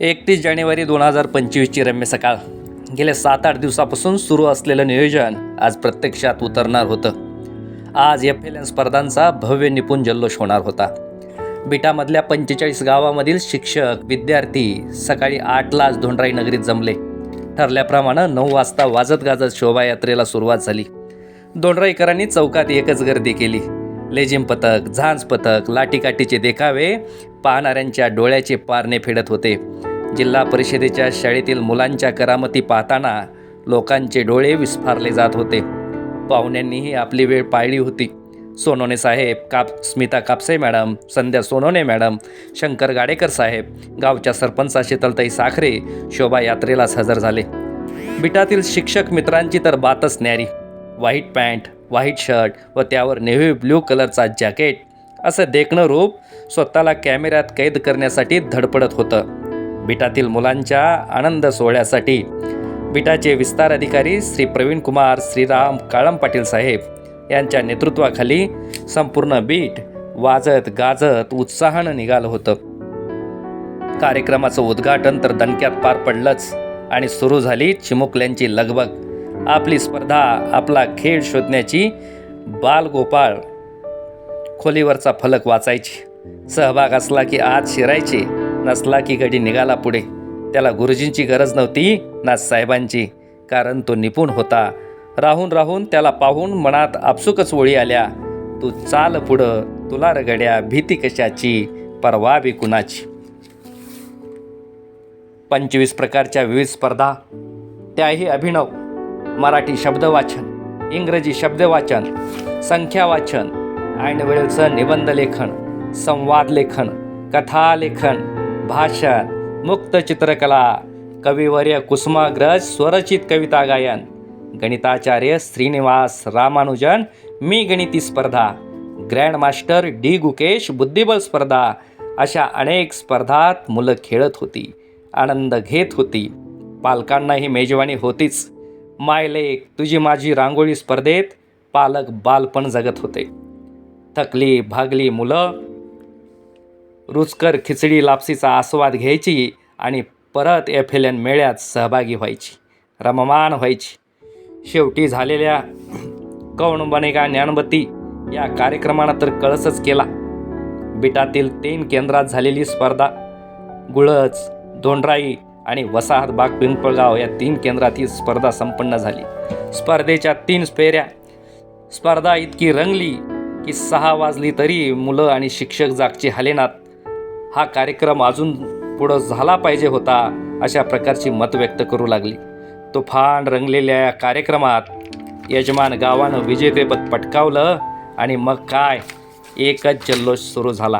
31 जानेवारी 2025ची रम्य सकाळ. गेल्या 7-8 दिवसापासून सुरू असलेलं नियोजन आज प्रत्यक्षात उतरणार होतं. आज FLN स्पर्धांचा भव्य निपुण जल्लोष होणार होता. बिटामधल्या 45 गावामधील शिक्षक विद्यार्थी सकाळी 8ला धोंडराई नगरीत जमले. ठरल्याप्रमाणे 9 वाजता वाजत गाजत शोभायात्रेला सुरुवात झाली. धोंडराईकरांनी चौकात एकच गर्दी केली. लेझिम पथक, झांज पथक, लाठीकाठीचे देखावे पाहणाऱ्यांच्या डोळ्याचे पारणे फेडत होते. जिल्हा परिषदेच्या शाळेतील मुलांच्या करामती पाहताना लोकांचे डोळे विस्फारले जात होते. पाहुण्यांनीही आपली वेळ पाळली होती. सोनोने साहेब, स्मिता कापसे मॅडम, संध्या सोनोने मॅडम, शंकर गाडेकर साहेब, गावच्या सरपंचा शीतलताई साखरे शोभायात्रेलाच हजर झाले. बिटातील शिक्षक मित्रांची तर बातच न्यारी. व्हाईट पॅन्ट, व्हाईट शर्ट व त्यावर नेव्ही ब्ल्यू कलरचा जॅकेट असं देखणं रूप स्वतःला कॅमेऱ्यात कैद करण्यासाठी धडपडत होतं. बिटातील मुलांच्या आनंद सोहळ्यासाठी बिटाचे विस्तार अधिकारी श्री प्रवीण कुमार श्रीराम काळम पाटील साहेब यांच्या नेतृत्वाखाली संपूर्ण बीट वाजत गाजत उत्साहानं निघालं होतं. कार्यक्रमाचं उद्घाटन तर दणक्यात पार पडलंच आणि सुरू झाली चिमुकल्यांची लगबग. आपली स्पर्धा, आपला खेळ शोधण्याची. बालगोपाळ खोलीवरचा फलक वाचायची. सहभाग असला की आत शिरायचे, नसला की गडी निघाला पुढे. त्याला गुरुजींची गरज नव्हती ना साहेबांची, कारण तो निपुण होता. राहून राहून त्याला पाहून मनात आपसुकच ओळी आल्या. तू चाल पुढं, तुला रगड्या भीती कशाची, परवा बी कुणाची. 25 प्रकारच्या विविध स्पर्धा, त्याही अभिनव. मराठी शब्दवाचन, इंग्रजी शब्दवाचन, संख्या वाचन, ऐनवेळचं निबंध लेखन, संवाद लेखन, कथा लेखन, भाषण, मुक्त चित्रकला, कविवर्य कुसुमाग्रज स्वरचित कविता गायन, गणिताचार्य श्रीनिवास रामानुजन मी गणिती स्पर्धा, ग्रँड मास्टर डी गुकेश बुद्धिबळ स्पर्धा, अशा अनेक स्पर्धात मुलं खेळत होती, आनंद घेत होती. पालकांनाही मेजवानी होतीच. मायलेक तुझी माझी रांगोळी स्पर्धेत पालक बालपण जगत होते. थकली भागली मुलं रुचकर खिचडी लापसीचा आस्वाद घ्यायची आणि परत FLN मेळ्यात सहभागी व्हायची, रममान व्हायची. शेवटी झालेल्या कौन बनेगा ज्ञानबत्ती या कार्यक्रमानं तर कळसच केला. बिटातील 3 केंद्रात झालेली स्पर्धा, गुळज, धोंडराई आणि वसाहत बाग पिंपळगाव या 3 केंद्रात ही स्पर्धा संपन्न झाली. स्पर्धेच्या 3 फेऱ्या. स्पर्धा इतकी रंगली की 6 वाजली तरी मुलं आणि शिक्षक जागचे हालेनात. हा कार्यक्रम अजून पुढं झाला पाहिजे होता, अशा प्रकारची मत व्यक्त करू लागली. तुफान रंगलेल्या या कार्यक्रमात यजमान गावानं विजेतेपद पटकावलं आणि मग काय, एकच जल्लोष सुरू झाला.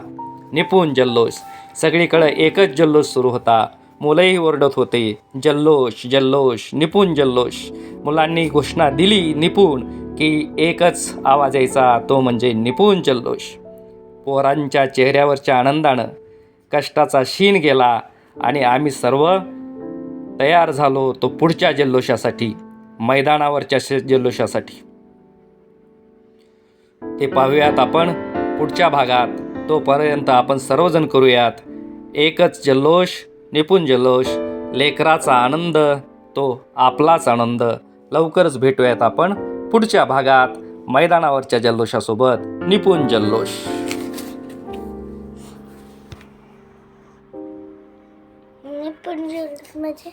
निपुण जल्लोष. सगळीकडे एकच जल्लोष सुरू होता. मुलंही ओरडत होते, जल्लोष जल्लोष, निपुण जल्लोष. मुलांनी घोषणा दिली निपुण की एकच आवाज यायचा, तो म्हणजे निपुण जल्लोष. पोरांच्या चेहऱ्यावरच्या आनंदानं कष्टाचा शीन गेला आणि आम्ही सर्व तयार झालो तो पुढच्या जल्लोषासाठी, मैदानावरच्या जल्लोषासाठी. ते पाहूयात आपण पुढच्या भागात. तोपर्यंत आपण सर्वजण करूयात एकच जल्लोष, निपुण जल्लोष. लेकराचा आनंद तो आपलाच आनंद. लवकरच भेटूयात आपण पुढच्या भागात मैदानावरच्या जल्लोषासोबत. निपुण जल्लोष. निपुण जल्लोष म्हणजे